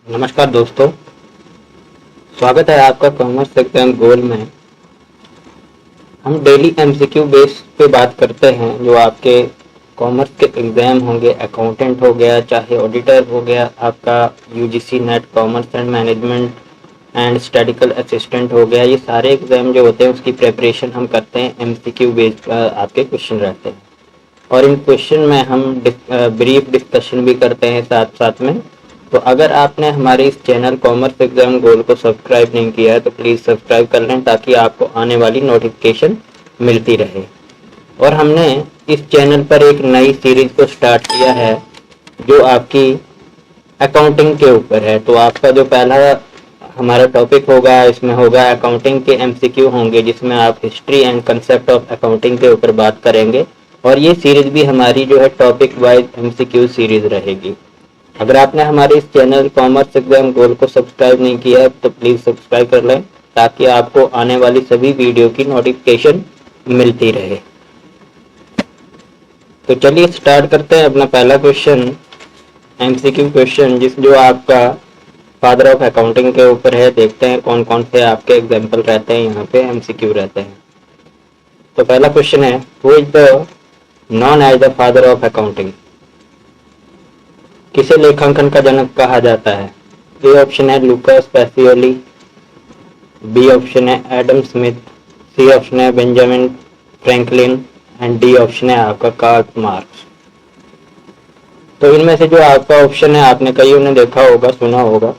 नमस्कार दोस्तों, स्वागत है आपका कॉमर्स एग्जाम गोल में। हम डेली एमसीक्यू बेस पे बात करते हैं जो आपके कॉमर्स के एग्जाम होंगे। अकाउंटेंट हो गया, चाहे ऑडिटर हो गया, आपका UGC NET commerce and management and statistical assistant हो गया। ये सारे एग्जाम जो होते हैं उसकी प्रिपरेशन हम करते हैं। एमसीक्यू बेस आपके क्वेश्चन रहते हैं और इन क्वेश्चन में हम ब्रीफ डिस्कशन भी करते हैं साथ साथ में। तो अगर आपने हमारे इस चैनल कॉमर्स एग्जाम गोल को सब्सक्राइब नहीं किया है तो प्लीज़ सब्सक्राइब कर लें ताकि आपको आने वाली नोटिफिकेशन मिलती रहे। और हमने इस चैनल पर एक नई सीरीज को स्टार्ट किया है जो आपकी अकाउंटिंग के ऊपर है। तो आपका जो पहला हमारा टॉपिक होगा इसमें होगा अकाउंटिंग के एमसीक्यू होंगे, जिसमें आप history and concept of accounting के ऊपर बात करेंगे। और ये सीरीज भी हमारी जो है टॉपिक वाइज एमसीक्यू सीरीज रहेगी। अगर आपने हमारे इस चैनल कॉमर्स एग्जाम गोल को सब्सक्राइब नहीं किया है तो प्लीज़ सब्सक्राइब कर लें ताकि आपको आने वाली सभी वीडियो की नोटिफिकेशन मिलती रहे। तो चलिए स्टार्ट करते हैं अपना पहला क्वेश्चन, एमसीक्यू क्वेश्चन, जो आपका फादर ऑफ अकाउंटिंग के ऊपर है। देखते हैं कौन कौन से आपके एग्जाम्पल रहते हैं, यहाँ पे एमसीक्यू रहते हैं। तो पहला क्वेश्चन है, who is the known as the father of accounting? किसे लेखांकन का जनक कहा जाता है? ए ऑप्शन है लुकास पैसियोली, बी ऑप्शन है एडम स्मिथ, सी ऑप्शन है Benjamin Franklin and D option है आपका कार्ल मार्क्स। तो इनमें से जो आपका ऑप्शन है आपने कई उन्हें देखा होगा, सुना होगा।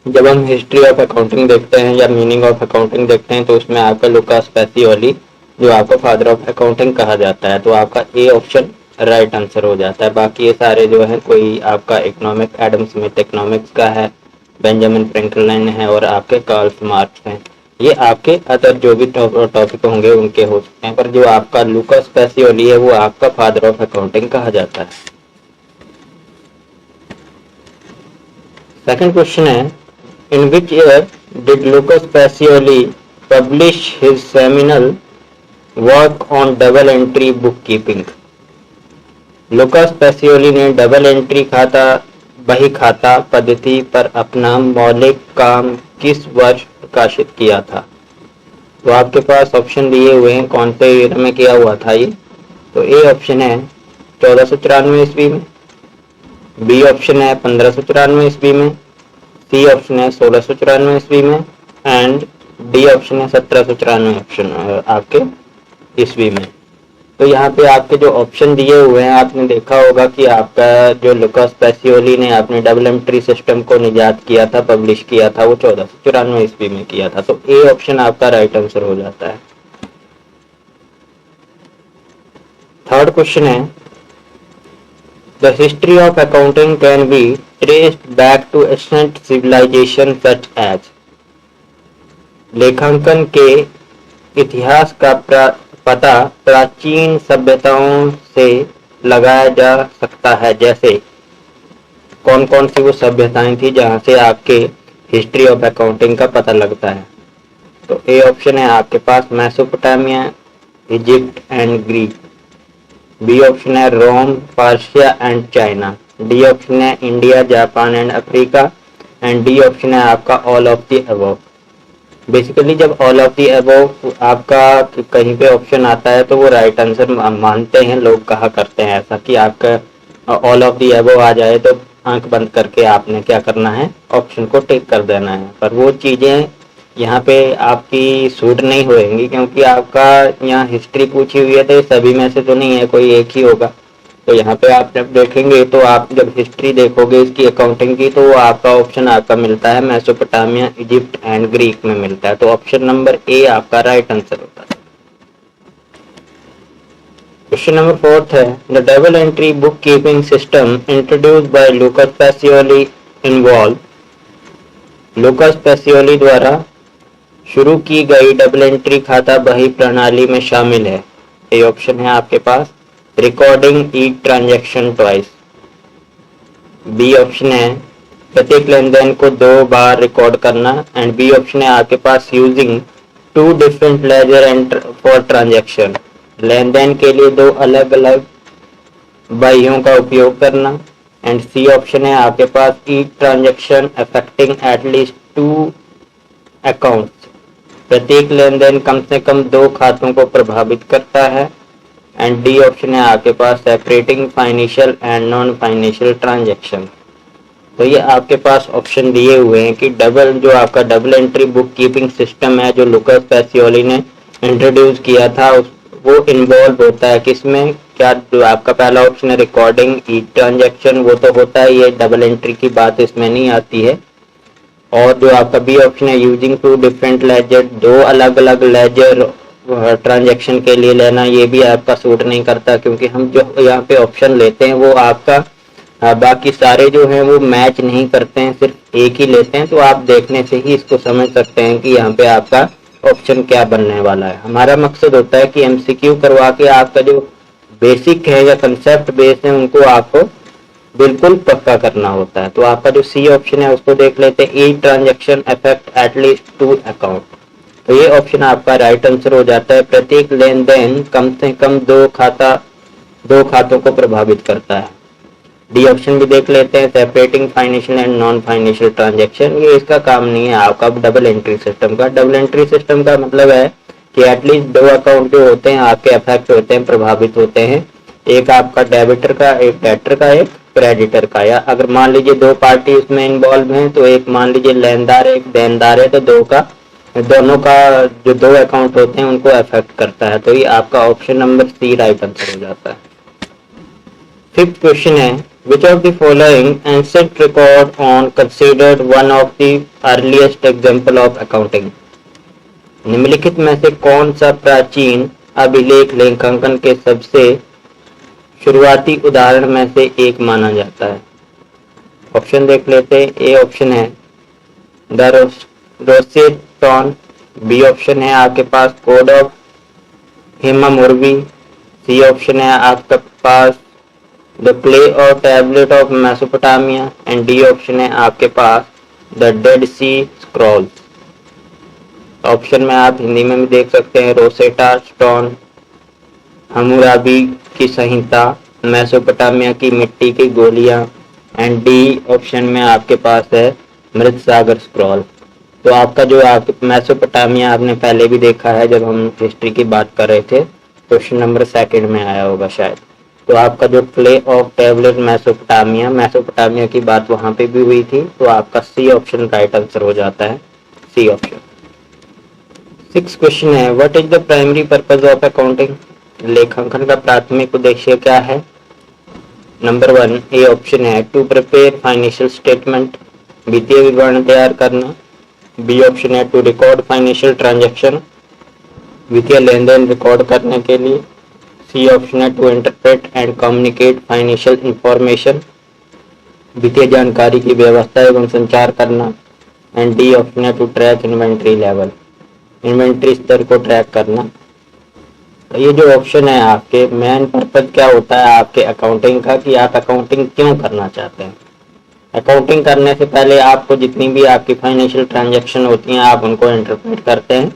जब हम हिस्ट्री ऑफ अकाउंटिंग देखते हैं या मीनिंग ऑफ अकाउंटिंग देखते हैं तो उसमें आपका लुकास पैसियोली जो आपको फादर ऑफ अकाउंटिंग कहा जाता है। तो आपका ए ऑप्शन राइट आंसर हो जाता है। बाकी ये सारे जो है, कोई आपका इकोनॉमिक एडम स्मिथ इकोनॉमिक्स का है, बेंजामिन फ्रैंकलिन है और आपके कार्ल मार्क्स हैं। ये आपके अदर जो भी टॉपिक होंगे उनके हो सकते हैं, पर जो आपका लुकास पैसियोली है वो आपका फादर ऑफ अकाउंटिंग कहा जाता है। सेकंड क्वेश्चन है, in which year did Lucas Pacioli publish his seminal work on double entry book keeping? Lucas Pacioli ने डबल एंट्री खाता बही खाता पद्धति पर अपना मौलिक काम किस वर्ष प्रकाशित किया था? तो आपके पास ऑप्शन दिए हुए हैं कौन से ईयर में किया हुआ था ये। तो ए ऑप्शन है 1494 ईस्वी में, बी ऑप्शन है 1594 ईस्वी में, सी ऑप्शन है 1694 ईस्वी में एंड डी ऑप्शन है 1794 ऑप्शन आपके ईस्वी में। तो यहाँ पे आपके जो ऑप्शन दिए हुए हैं आपने देखा होगा कि आपका जो लुकास पैसियोली ने आपने डबल एंट्री सिस्टम को निजात किया था, पब्लिश किया था, वो 1494 ईस्वी में किया था। तो ए ऑप्शन आपका राइट आंसर हो जाता है। थर्ड क्वेश्चन है, the history of accounting can be traced back to ancient civilization such as? लेखांकन के इतिहास का पता प्राचीन सभ्यताओं से लगाया जा सकता है। जैसे कौन कौन सी वो सभ्यताएं थी जहां से आपके हिस्ट्री ऑफ अकाउंटिंग का पता लगता है? तो ए ऑप्शन है आपके पास Mesopotamia, Egypt and Greek, B option है Rome, Persia and China, D option है India, Japan and Africa and D option है आपका all of the above. Basically जब ऑल ऑफ दी अबव आपका कहीं पे ऑप्शन आता है तो वो राइट आंसर मानते हैं लोग, कहा करते हैं ऐसा कि आपका ऑल ऑफ दी अबव आ जाए तो आंख बंद करके आपने क्या करना है, ऑप्शन को टिक कर देना है। पर वो चीज़ें यहाँ पे आपकी सूट नहीं होएंगी क्योंकि आपका यहाँ हिस्ट्री पूछी हुई है तो सभी में से तो नहीं है, कोई एक ही होगा। तो यहाँ पे आप जब देखेंगे तो आप जब हिस्ट्री देखोगे इसकी अकाउंटिंग की तो वो आपका ऑप्शन आपका मिलता है मेसोपोटामिया, इजिप्ट एंड ग्रीक में मिलता है। तो ऑप्शन नंबर ए आपका राइट आंसर होता है। क्वेश्चन नंबर फोर्थ है, the double entry book keeping system introduced by Lucas Pacioli involve? Lucas Pacioli द्वारा शुरू की गई डबल एंट्री खाता बही प्रणाली में शामिल है। ए ऑप्शन है आपके पास recording each transaction twice, B option है प्रत्येक लेनदेन को 2 बार रिकॉर्ड करना एंड बी ऑप्शन है आपके पास using 2 different ledger and for transaction, लेनदेन के लिए 2 अलग अलग बहियों का उपयोग करना एंड सी ऑप्शन है आपके पास each transaction affecting at least 2 accounts, प्रत्येक लेन देन कम से कम 2 खातों को प्रभावित करता है। एंड डी ऑप्शन है आपके पास separating financial and non financial transaction. तो ये आपके पास ऑप्शन दिए हुए हैं कि जो आपका double entry book keeping system है जो लुकास पैसियोली ने इंट्रोड्यूस किया था वो इन्वॉल्व होता है किसमें, क्या जो आपका पहला ऑप्शन है रिकॉर्डिंग ईच ट्रांजैक्शन, वो तो होता है, ये डबल एंट्री की बात इसमें नहीं आती है। और जो आपका बी ऑप्शन है यूजिंग 2 डिफरेंट लेजर, 2 अलग अलग लेजर ट्रांजैक्शन के लिए लेना, ये भी आपका सूट नहीं करता, क्योंकि हम जो यहाँ पे ऑप्शन लेते हैं वो आपका बाकी सारे जो हैं वो मैच नहीं करते हैं, सिर्फ एक ही लेते हैं। तो आप देखने से ही इसको समझ सकते हैं कि यहाँ पे आपका ऑप्शन क्या बनने वाला है। हमारा मकसद होता है कि एमसीक्यू करवा के आपका जो बेसिक है या कंसेप्ट बेस है उनको आपको बिल्कुल पक्का करना होता है। तो आपका जो सी ऑप्शन है उसको देख लेते हैं, each transaction affect at least 2 account. तो ये ऑप्शन आपका राइट आंसर हो जाता है, प्रत्येक लेन देन कम से कम 2 खातों को प्रभावित करता है। डी ऑप्शन भी देख लेते हैं, separating financial and non financial transaction, ये इसका काम नहीं है आपका डबल एंट्री सिस्टम का। डबल एंट्री सिस्टम का मतलब है कि एटलीस्ट 2 अकाउंट जो होते हैं आपके अफेक्ट होते हैं, प्रभावित होते हैं, एक आपका डेबिटर का, एक डेटर का, एक क्रेडिटर का। या अगर मान लीजिए 2 पार्टी इसमें इन्वॉल्व हैं, तो एक मान लीजिए लेनदार है एक देनदार है, तो दोनों का जो 2 अकाउंट होते हैं उनको अफेक्ट करता है। तो ये आपका option number C right answer हो जाता है। 5th क्वेश्चन है, which of the following ancient record on considered one of the earliest example of accounting? निम्नलिखित में से कौन सा प्राचीन अभिलेख लेखांकन के सबसे शुरुआती उदाहरण में से एक माना जाता है? ऑप्शन देख लेते हैं। ए ऑप्शन है द रोसेटन, बी ऑप्शन है आपके पास code of Hammurabi, C option है आपके पास द क्ले और tablet of Mesopotamia, and D option है आपके पास the Dead Sea scroll. Option में आप हिंदी में भी देख सकते हैं, रोसेटा स्टोन, हम्मुराबी की संहिता, मेसोपोटामिया की मिट्टी की गोलियां, एंड डी ऑप्शन में आपके पास है मृत सागर स्क्रॉल। तो आपका जो आप मेसोपोटामिया आपने पहले भी देखा है जब हम हिस्ट्री की बात कर रहे थे, क्वेश्चन नंबर 2 में आया होगा शायद। तो आपका जो प्ले ऑफ टेबलेट मेसोपोटामिया की बात वहां पे भी हुई थी। तो आपका सी ऑप्शन राइट आंसर हो जाता है, सी ऑप्शन। 6th क्वेश्चन है, what is the primary purpose of accounting? लेखांकन का प्राथमिक उद्देश्य क्या है? नंबर 1 ए ऑप्शन है टू प्रिपेयर फाइनेंशियल स्टेटमेंट, वित्तीय विवरण तैयार करना, बी ऑप्शन है टू रिकॉर्ड फाइनेंशियल ट्रांजैक्शन, वित्तीय लेन देन रिकॉर्ड करने के लिए, सी ऑप्शन है to interpret and communicate financial information, वित्तीय जानकारी की व्यवस्था एवं संचार करना, एंड डी ऑप्शन है to track inventory level, inventory स्तर को ट्रैक करना। तो ये जो ऑप्शन है आपके मेन पर्पज क्या होता है आपके अकाउंटिंग का, कि आप अकाउंटिंग क्यों करना चाहते हैं। अकाउंटिंग करने से पहले आपको जितनी भी आपकी फाइनेंशियल ट्रांजैक्शन होती हैं आप उनको इंटरप्रेट करते हैं,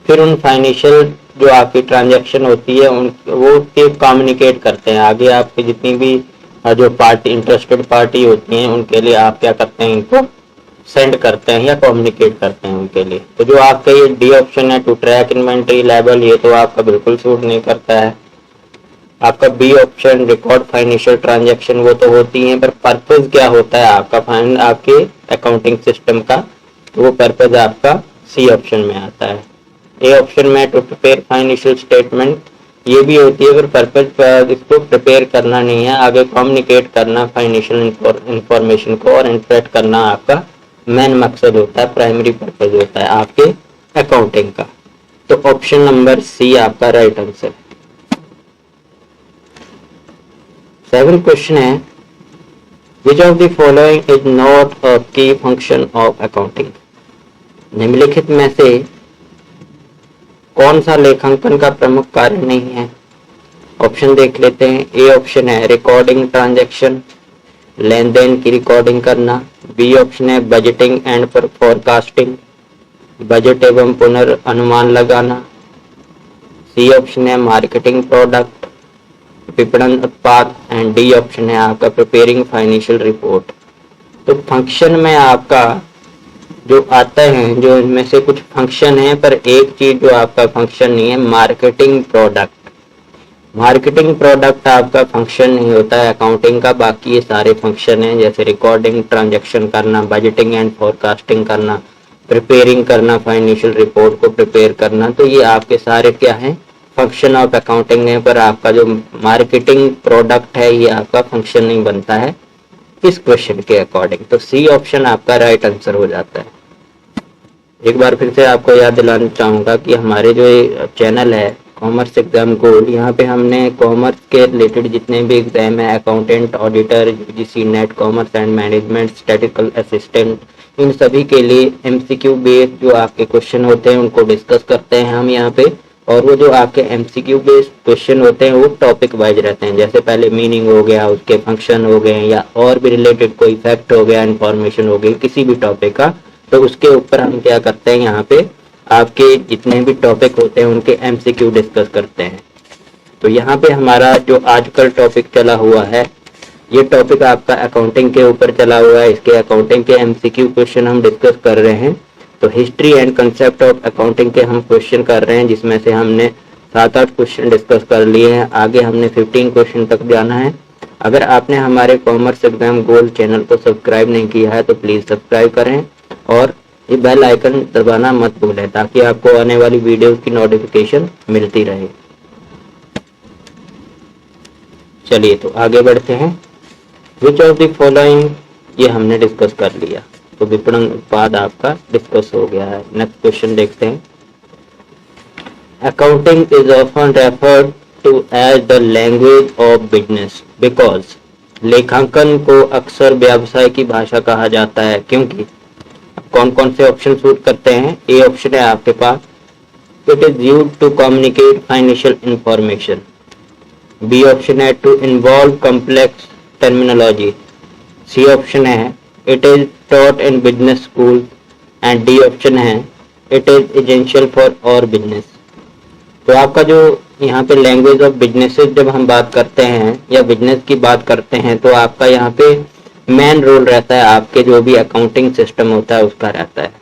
फिर उन फाइनेंशियल जो आपकी ट्रांजैक्शन होती है वो कम्युनिकेट करते हैं आगे आपकी जितनी भी जो पार्टी इंटरेस्टेड पार्टी होती हैं उनके लिए आप क्या करते हैं, इनको सेंड करते हैं या कम्युनिकेट करते हैं उनके लिए। तो जो आपका ये डी ऑप्शन है टू ट्रैक इन्वेंट्री लेवल, ये तो आपका बिल्कुल सूट नहीं करता है। आपका B option record financial transaction, वो तो होती हैं, पर पर्पज क्या होता है आपका आपके अकाउंटिंग सिस्टम का, तो वो पर्पज आपका सी ऑप्शन में आता है। ए ऑप्शन में टू प्रिपेयर फाइनेंशियल स्टेटमेंट, ये भी होती है पर पर्पज इसको प्रिपेयर करना नहीं है, आगे कम्युनिकेट करना फाइनेंशियल इंफॉर्मेशन को और इंटरप्रेट करना आपका मेन मकसद होता है, प्राइमरी पर्पज होता है आपके अकाउंटिंग का। तो ऑप्शन नंबर सी आपका राइट आंसर। 7th क्वेश्चन है, विच of the following is not a की फंक्शन ऑफ अकाउंटिंग? निम्नलिखित में से कौन सा लेखांकन का प्रमुख कार्य नहीं है? ऑप्शन देख लेते हैं। ए ऑप्शन है रिकॉर्डिंग ट्रांजैक्शन, लेन देन की रिकॉर्डिंग करना, बी ऑप्शन है बजटिंग एंड फोरकास्टिंग, बजट एवं पुनर्अनुमान लगाना, सी ऑप्शन है मार्केटिंग प्रोडक्ट, विपणन उत्पाद, एंड डी ऑप्शन है आपका प्रिपेयरिंग फाइनेंशियल रिपोर्ट। तो फंक्शन में आपका जो आता है, जो इनमें से कुछ फंक्शन है, पर एक चीज जो आपका फंक्शन नहीं है, मार्केटिंग प्रोडक्ट। मार्केटिंग प्रोडक्ट आपका फंक्शन नहीं होता है अकाउंटिंग का, बाकी ये सारे फंक्शन हैं, जैसे रिकॉर्डिंग ट्रांजैक्शन करना, बजटिंग एंड फोरकास्टिंग करना, प्रिपेयरिंग करना, फाइनेंशियल रिपोर्ट को प्रिपेयर करना। तो ये आपके सारे क्या हैं, फंक्शन ऑफ अकाउंटिंग है, पर आपका जो मार्केटिंग प्रोडक्ट है ये आपका फंक्शन नहीं बनता है इस क्वेश्चन के अकॉर्डिंग। तो सी ऑप्शन आपका राइट आंसर हो जाता है। एक बार फिर से आपको याद दिलाना चाहूंगा कि हमारे जो चैनल है कॉमर्स एग्जाम गोल्ड, यहाँ पे हमने कॉमर्स के रिलेटेड जितने भी एग्जाम है, accountant, auditor, UGC NET, commerce and management, statistical assistant, इन सभी के लिए एमसीक्यू बेस्ड जो आपके क्वेश्चन होते हैं उनको डिस्कस करते हैं हम यहाँ पे। और वो जो आपके एमसीक्यू बेस्ड क्वेश्चन होते हैं वो टॉपिक वाइज रहते हैं, जैसे पहले मीनिंग हो गया, उसके फंक्शन हो गए, या और भी रिलेटेड कोई फैक्ट हो गया, इंफॉर्मेशन हो गई किसी भी टॉपिक का, तो उसके ऊपर हम क्या करते हैं, यहाँ पे आपके जितने भी टॉपिक होते हैं उनके एमसीक्यू डिस्कस करते हैं। तो यहाँ पे हमारा जो आजकल टॉपिक चला हुआ है, ये टॉपिक आपका अकाउंटिंग के ऊपर चला हुआ है। इसके अकाउंटिंग के एमसीक्यू क्वेश्चन हम डिस्कस कर रहे हैं। तो history and concept of accounting के हम क्वेश्चन कर रहे हैं, जिसमें से हमने 7-8 क्वेश्चन डिस्कस कर लिए हैं। आगे हमने 15 क्वेश्चन तक जाना है। अगर आपने हमारे कॉमर्स एग्जाम गोल्ड चैनल को सब्सक्राइब नहीं किया है तो प्लीज सब्सक्राइब करें और ये बेल आइकन दबाना मत भूलें, ताकि आपको आने वाली वीडियोस की नोटिफिकेशन मिलती रहे। चलिए तो आगे बढ़ते हैं। विच ऑफ द फॉलोइंग, ये हमने डिस्कस कर लिया, तो विपणन उत्पाद आपका डिस्कस हो गया है। नेक्स्ट क्वेश्चन देखते हैं। Accounting is often referred to as the language of business because, लेखांकन को अक्सर व्यवसाय की भाषा कहा जाता है क्योंकि। कौन कौन से ऑप्शन सूट करते हैं? ए ऑप्शन है आपके पास, it is used to communicate financial information. B option है to involve complex terminology. C option है it is taught in business school. And D option है it is essential for our business. तो आपका जो यहाँ पे लैंग्वेज ऑफ बिजनेसेस जब हम बात करते हैं या बिजनेस की बात करते हैं, तो आपका यहाँ पे मेन रोल रहता है, आपके जो भी अकाउंटिंग सिस्टम होता है उसका रहता है।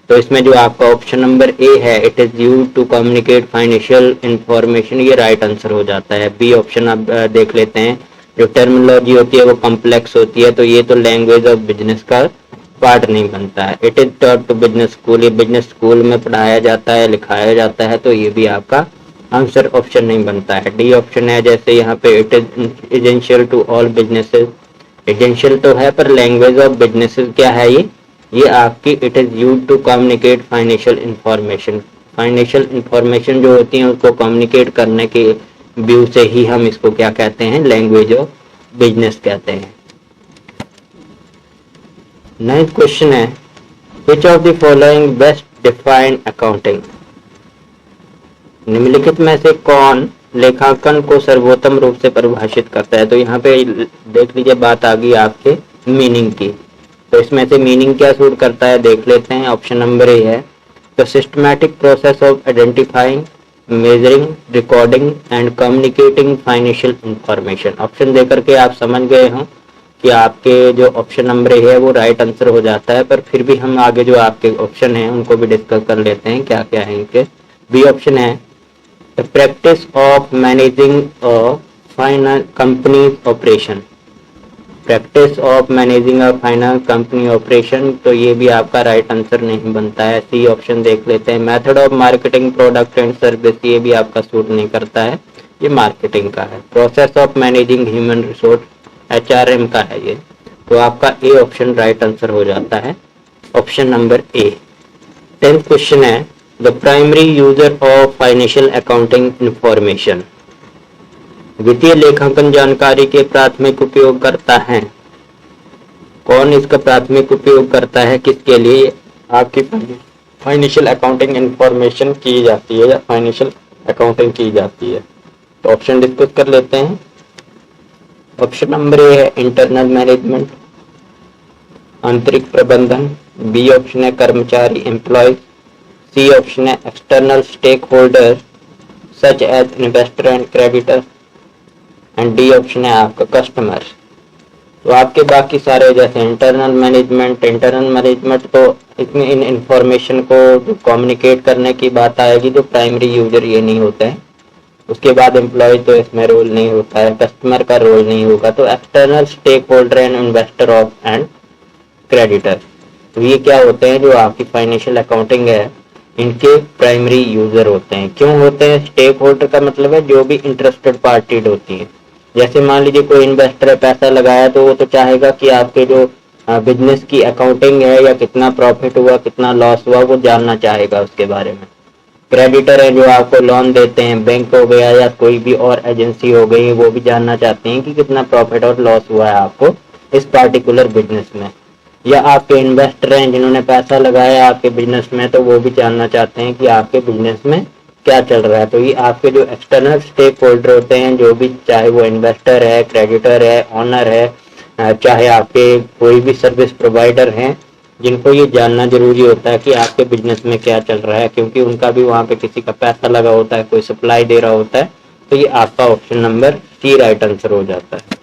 तो इसमें जो आपका ऑप्शन नंबर ए है, it is used to communicate financial information, ये राइट आंसर हो जाता है। बी ऑप्शन आप देख लेते हैं, जो टर्मिनोलॉजी होती है वो कॉम्प्लेक्स होती है, तो ये तो लैंग्वेज ऑफ बिजनेस का पार्ट नहीं बनता है। It is taught to business school, ये बिजनेस स्कूल में पढ़ाया जाता है, लिखाया जाता है, तो ये भी आपका आंसर ऑप्शन नहीं बनता है। डी ऑप्शन है, जैसे यहाँ पे it is essential to all businesses, essential तो है पर लैंग्वेज ऑफ बिजनेसेस क्या है ये आपकी it is used to communicate financial information. Financial information जो होती है उसको कम्युनिकेट करने के व्यू से ही हम इसको क्या कहते हैं, लैंग्वेज ऑफ बिजनेस कहते हैं। नेक्स्ट क्वेश्चन है, which of the following best defined accounting. निम्नलिखित में से कौन लेखांकन को सर्वोत्तम रूप से परिभाषित करता है? तो यहाँ पे देख लीजिए, बात आ गई आपके मीनिंग की। तो इसमें से मीनिंग क्या सूट करता है देख लेते हैं। ऑप्शन नंबर ए है the systematic process of identifying, measuring, recording and communicating financial information. Option देकर के आप समझ गए हो कि आपके जो ऑप्शन नंबर ए है वो राइट आंसर हो जाता है, पर फिर भी हम आगे जो आपके ऑप्शन हैं उनको भी डिस्कस कर लेते हैं क्या क्या है इनके। बी ऑप्शन है the practice of managing a finance company's operation। practice of managing a finance company operation, तो ये भी आपका राइट आंसर नहीं बनता है। सी ऑप्शन देख लेते हैं, method of marketing product and service, ये भी आपका सूट नहीं करता है, ये मार्केटिंग का है। Process of managing human resource, HRM का है ये, तो आपका ए ऑप्शन राइट आंसर हो जाता है, ऑप्शन नंबर ए। 10th क्वेश्चन है The primary user of financial accounting information। वित्तीय लेखांकन जानकारी के प्राथमिक उपयोगकर्ता हैं। कौन इसका प्राथमिक उपयोग करता है, किसके लिए आपकी फाइनेंशियल अकाउंटिंग इंफॉर्मेशन की जाती है या फाइनेंशियल अकाउंटिंग की जाती है? तो ऑप्शन डिस्कस कर लेते हैं। ऑप्शन नंबर ए है इंटरनल मैनेजमेंट, आंतरिक प्रबंधन। बी ऑप्शन है कर्मचारी, एम्प्लॉय। सी ऑप्शन है external stake holder such as investor and creditor. And D option है आपका कस्टमर। तो आपके बाकी सारे जैसे इंटरनल मैनेजमेंट तो इतनी इन इंफॉर्मेशन को कम्युनिकेट करने की बात आएगी जो प्राइमरी यूजर ये नहीं होता है। उसके बाद एम्प्लॉय तो इसमें रोल नहीं होता है, कस्टमर का रोल नहीं होगा। तो external stake holder and investor of and creditor, तो ये क्या होते हैं जो आपकी फाइनेंशियल अकाउंटिंग है इनके प्राइमरी यूजर होते हैं। क्यों होते हैं? स्टेक होल्डर का मतलब है जो भी इंटरेस्टेड पार्टी होती है। जैसे मान लीजिए कोई इन्वेस्टर है, पैसा लगाया, तो वो तो चाहेगा कि आपके जो बिजनेस की अकाउंटिंग है या कितना प्रॉफिट हुआ कितना लॉस हुआ वो जानना चाहेगा उसके बारे में। क्रेडिटर है जो आपको लोन देते हैं, बैंक हो गया या कोई भी और एजेंसी हो गई, वो भी जानना चाहते हैं कि कितना प्रॉफिट और लॉस हुआ है आपको इस पार्टिकुलर बिजनेस में। या आपके इन्वेस्टर हैं जिन्होंने पैसा लगाया आपके बिजनेस में, तो वो भी जानना चाहते हैं कि आपके बिजनेस में क्या चल रहा है। तो ये आपके जो एक्सटर्नल स्टेक होल्डर होते हैं, जो भी, चाहे वो इन्वेस्टर है, क्रेडिटर है, ऑनर है, चाहे आपके कोई भी सर्विस प्रोवाइडर हैं, जिनको ये जानना जरूरी होता है कि आपके बिजनेस में क्या चल रहा है, क्योंकि उनका भी वहां पे किसी का पैसा लगा होता है, कोई सप्लाई दे रहा होता है। तो ये आपका option number C right answer हो जाता है।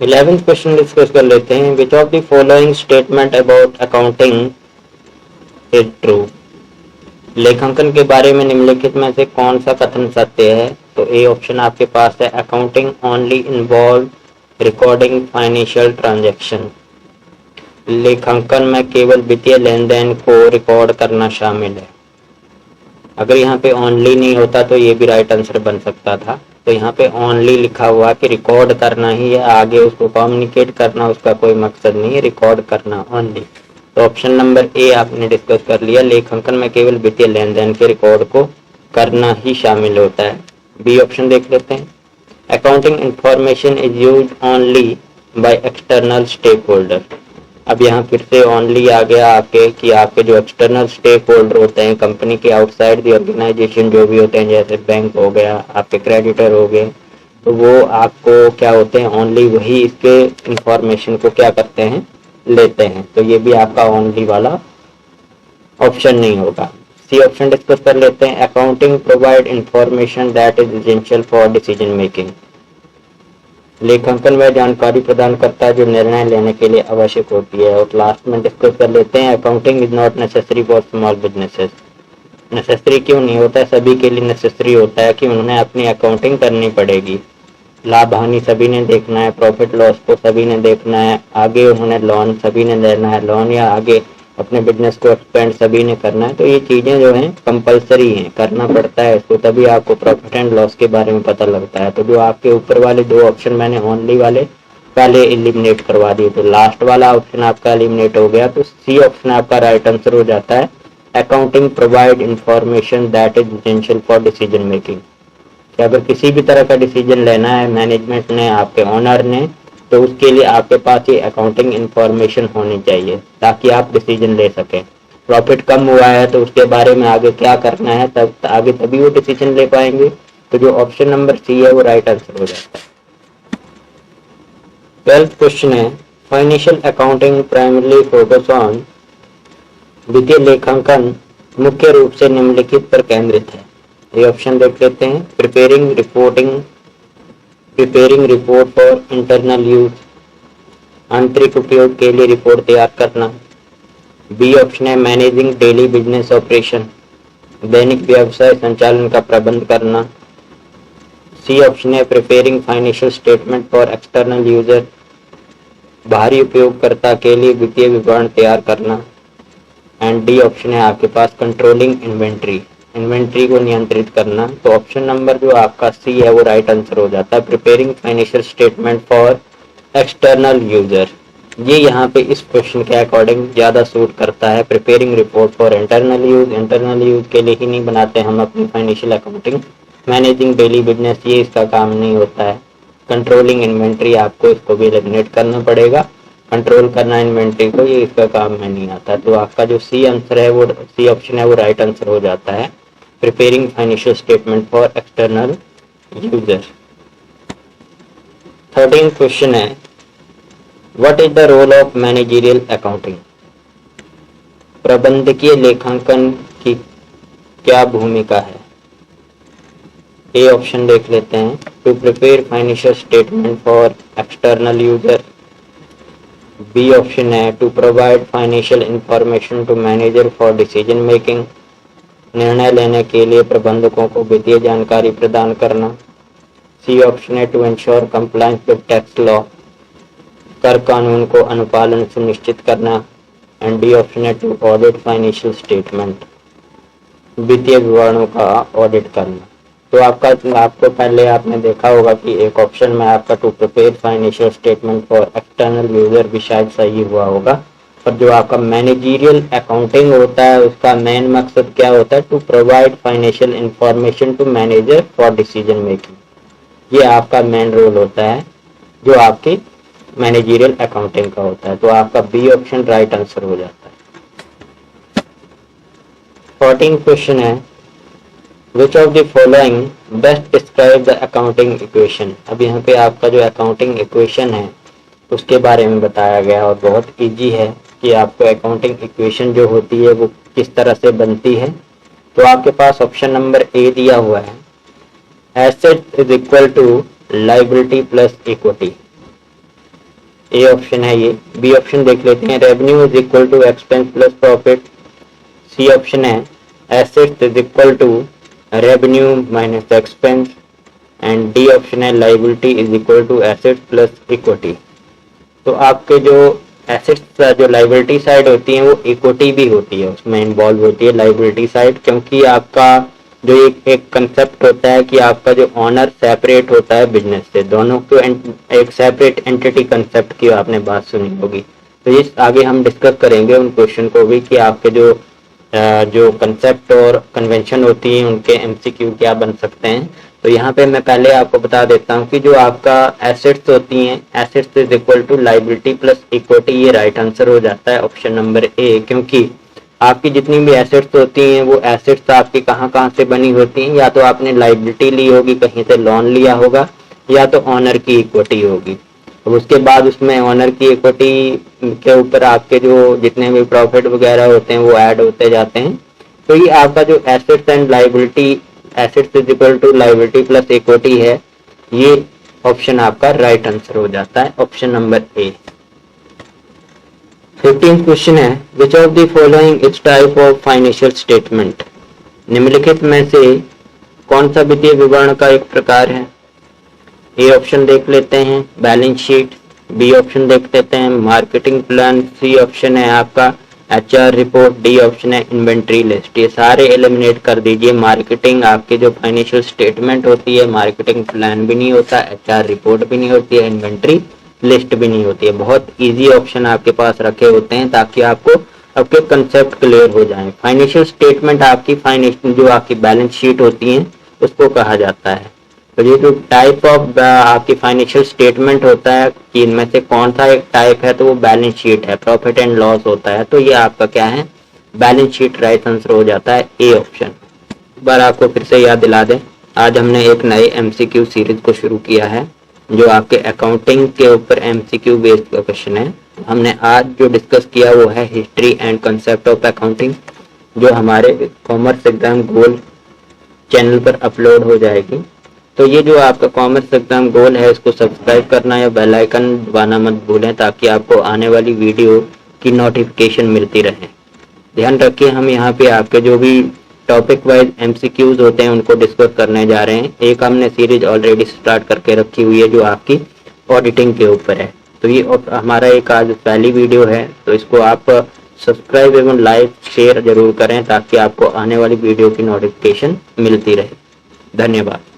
11th क्वेश्चन डिस्कस कर लेते हैं। Which of the following statement about accounting is true? लेखांकन के बारे में निम्नलिखित में से कौन सा कथन सत्य है? तो ए ऑप्शन आपके पास है, accounting only involve recording financial transaction. लेखांकन में केवल वित्तीय लेन देन को रिकॉर्ड करना शामिल है। अगर यहाँ पे ओनली नहीं होता तो ये भी राइट आंसर बन सकता था। तो यहाँ पे ओनली लिखा हुआ कि रिकॉर्ड करना ही है, आगे उसको कम्युनिकेट करना उसका कोई मकसद नहीं है, रिकॉर्ड करना ओनली। तो ऑप्शन नंबर ए आपने डिस्कस कर लिया, लेखांकन में केवल वित्तीय लेन देन के रिकॉर्ड को करना ही शामिल होता है। बी ऑप्शन देख लेते हैं, accounting information is use only by external stake holder. अब यहाँ फिर से ओनली आ गया आपके कि आपके जो एक्सटर्नल स्टेक होल्डर होते हैं कंपनी के आउटसाइड दी ऑर्गेनाइजेशन जो भी होते हैं, जैसे बैंक हो गया, आपके क्रेडिटर हो गए, तो वो आपको क्या होते हैं, ओनली वही इसके इंफॉर्मेशन को क्या करते हैं, लेते हैं। तो ये भी आपका ओनली वाला ऑप्शन नहीं होगा। सी ऑप्शन डिस्कस कर लेते हैं, accounting provide information that is essential for decision making. लेखांकन वह जानकारी प्रदान करता है जो निर्णय लेने के लिए आवश्यक होती है। और लास्ट में डिस्कस कर लेते हैं, accounting is not necessary for small businesses. Necessary क्यों नहीं होता है? सभी के लिए नेसेसरी होता है कि उन्हें अपनी अकाउंटिंग करनी पड़ेगी। लाभ हानि सभी ने देखना है, प्रॉफिट लॉस को सभी ने देखना है, आगे उन्होंने लोन सभी ने लेना है, लोन या आगे अपने बिजनेस को एक्सपेंड सभी ने करना है। तो ये चीजें जो हैं कंपलसरी हैं, करना पड़ता है इसको, तभी आपको प्रॉफिट एंड लॉस के बारे में पता लगता है। तो जो आपके ऊपर वाले दो ऑप्शन मैंने ओनली वाले पहले एलिमिनेट करवा दिए, तो लास्ट वाला ऑप्शन आपका एलिमिनेट हो गया। तो सी ऑप्शन आपका राइट आंसर हो जाता है, accounting provide information that is essential for decision making. कि अगर किसी भी तरह का डिसीजन लेना है मैनेजमेंट ने, आपके ओनर ने, तो उसके लिए आपके पास ये अकाउंटिंग इंफॉर्मेशन होनी चाहिए ताकि आप डिसीजन ले सकें। प्रॉफिट कम हुआ है तो उसके बारे में आगे क्या करना है, तब आगे तभी वो डिसीजन ले पाएंगे। तो जो ऑप्शन नंबर सी है वो राइट आंसर हो जाता है। 12th क्वेश्चन है, financial accounting primarily focus on. वित्तीय लेखांकन मुख्य रूप से निम्नलिखित पर केंद्रित है। ये ऑप्शन देख लेते हैं, preparing report for internal use, आंतरिक उपयोग के लिए रिपोर्ट तैयार करना। बी ऑप्शन है, मैनेजिंग डेली बिजनेस ऑपरेशन, दैनिक व्यवसाय संचालन का प्रबंध करना। सी ऑप्शन है, preparing financial statement for external user, बाहरी उपयोगकर्ता के लिए वित्तीय विवरण तैयार करना। एंड डी ऑप्शन है आपके पास, कंट्रोलिंग इन्वेंट्री को नियंत्रित करना। तो ऑप्शन नंबर जो आपका सी है वो राइट आंसर हो जाता है, preparing financial statement for external user. ये यहाँ पे इस क्वेश्चन के अकॉर्डिंग ज्यादा सूट करता है। Preparing report for internal use के लिए ही नहीं बनाते हम अपनी financial accounting. Managing daily business ये इसका काम नहीं होता है। कंट्रोलिंग इन्वेंट्री आपको इसको भी एलिमिनेट करना पड़ेगा, कंट्रोल करना इन्वेंट्री को, ये इसका काम में नहीं आता। तो आपका जो सी आंसर है वो सी ऑप्शन है वो राइट आंसर हो जाता है, preparing financial statement for external user. 13th question है, what is the role of managerial accounting? प्रबंधकीय लेखांकन की क्या भूमिका है? ए ऑप्शन देख लेते हैं, to prepare financial statement for external user. B option है, to provide financial information to manager for decision making, निर्णय लेने के लिए प्रबंधकों को वित्तीय जानकारी प्रदान करना। सी ऑप्शन है, to ensure compliance with tax law, कर कानून को अनुपालन सुनिश्चित करना। एंड डी ऑप्शन है, टू ऑडिट फाइनेंशियल स्टेटमेंट, वित्तीय विवरणों का ऑडिट करना। तो आपको पहले आपने देखा होगा कि एक ऑप्शन में आपका to prepare financial statement for external user भी शायद सही हुआ होगा। और जो आपका मैनेजरियल अकाउंटिंग होता है उसका मेन मकसद क्या होता है, to provide financial information to manager for decision making. ये आपका मेन रोल होता है जो आपके मैनेजरियल अकाउंटिंग का होता है। तो आपका बी ऑप्शन राइट आंसर हो जाता है। 14 क्वेश्चन है, विच of the following best describe the accounting equation. अब यहाँ पे आपका जो अकाउंटिंग इक्वेशन है उसके बारे में बताया गया और बहुत इजी है कि आपको अकाउंटिंग इक्वेशन जो होती है वो किस तरह से बनती है। तो आपके पास ऑप्शन नंबर ए दिया हुआ है, asset is equal to liability plus equity. A option है ये। बी ऑप्शन देख लेते हैं, revenue is equal to expense plus profit. C option है, asset is equal to revenue minus expense. And D option है, liability is equal to asset plus equity. तो आपके जो एसेट्स जो लायबिलिटी साइड होती है वो इक्विटी भी होती है, उसमें इन्वॉल्व होती है लायबिलिटी साइड, क्योंकि आपका जो एक कंसेप्ट होता है कि आपका जो ऑनर सेपरेट होता है बिजनेस से, दोनों को एक सेपरेट एंटिटी कंसेप्ट की आपने बात सुनी होगी। तो इस आगे हम डिस्कस करेंगे उन क्वेश्चन को भी कि आपके जो कंसेप्ट और कन्वेंशन होती है उनके एमसीक्यू क्या बन सकते हैं। तो यहाँ पे मैं पहले आपको बता देता हूँ कि जो आपका एसेट्स होती हैं, assets is equal to liability plus equity, ये राइट आंसर हो जाता है ऑप्शन नंबर ए। क्योंकि आपकी जितनी भी एसेट्स होती हैं वो एसेट्स आपकी कहाँ से बनी होती हैं, या तो आपने लायबिलिटी ली होगी, कहीं से लोन लिया होगा, या तो ऑनर की इक्विटी होगी। और उसके बाद उसमें ऑनर की इक्विटी के ऊपर आपके जो जितने भी प्रॉफिट वगैरह होते हैं वो ऐड होते जाते हैं। तो ये आपका जो assets and liability, assets is equal to liability plus equity है, ये ऑप्शन आपका राइट आंसर हो जाता है ऑप्शन नंबर ए। 15th क्वेश्चन है, विच of the following is type of financial statement. निम्नलिखित में से कौन सा वित्तीय विवरण का एक प्रकार है। ए ऑप्शन देख लेते हैं, बैलेंस शीट। बी ऑप्शन देख लेते हैं, मार्केटिंग प्लान। सी ऑप्शन है आपका एचआर रिपोर्ट। डी ऑप्शन है इन्वेंट्री लिस्ट। ये सारे एलिमिनेट कर दीजिए। मार्केटिंग आपकी जो फाइनेंशियल स्टेटमेंट होती है, मार्केटिंग प्लान भी नहीं होता, एचआर रिपोर्ट भी नहीं होती है, इन्वेंट्री लिस्ट भी नहीं होती है। बहुत इजी ऑप्शन आपके पास रखे होते हैं ताकि आपको आपके कंसेप्ट क्लियर हो जाए। फाइनेंशियल स्टेटमेंट आपकी फाइनेंशियल जो आपकी बैलेंस शीट होती है उसको कहा जाता है। तो ये जो टाइप ऑफ आपकी फाइनेंशियल स्टेटमेंट होता है कि इनमें से कौन सा एक टाइप है, तो वो बैलेंस शीट है, प्रॉफिट एंड लॉस होता है। तो ये आपका क्या है, बैलेंस शीट राइट आंसर हो जाता है ए ऑप्शन। एक बार आपको फिर से याद दिला दें, आज हमने एक नए एमसीक्यू सीरीज को शुरू किया है जो आपके अकाउंटिंग के ऊपर एमसीक्यू बेस्ड क्वेश्चन है। हमने आज जो डिस्कस किया वो है history and concept of accounting, जो हमारे कॉमर्स एग्जाम गोल चैनल पर अपलोड हो जाएगी। तो ये जो आपका कॉमर्स एग्जाम गोल है इसको सब्सक्राइब करना या बेल आइकन दबाना मत भूलें ताकि आपको आने वाली वीडियो की नोटिफिकेशन मिलती रहे। ध्यान रखिए, हम यहाँ पे आपके जो भी टॉपिक वाइज एमसीक्यूज होते हैं उनको डिस्कस करने जा रहे हैं। एक हमने सीरीज ऑलरेडी स्टार्ट करके रखी हुई है जो आपकी ऑडिटिंग के ऊपर है। तो ये हमारा एक आज पहली वीडियो है, तो इसको आप सब्सक्राइब एवं लाइक शेयर जरूर करें ताकि आपको आने वाली वीडियो की नोटिफिकेशन मिलती रहे। धन्यवाद।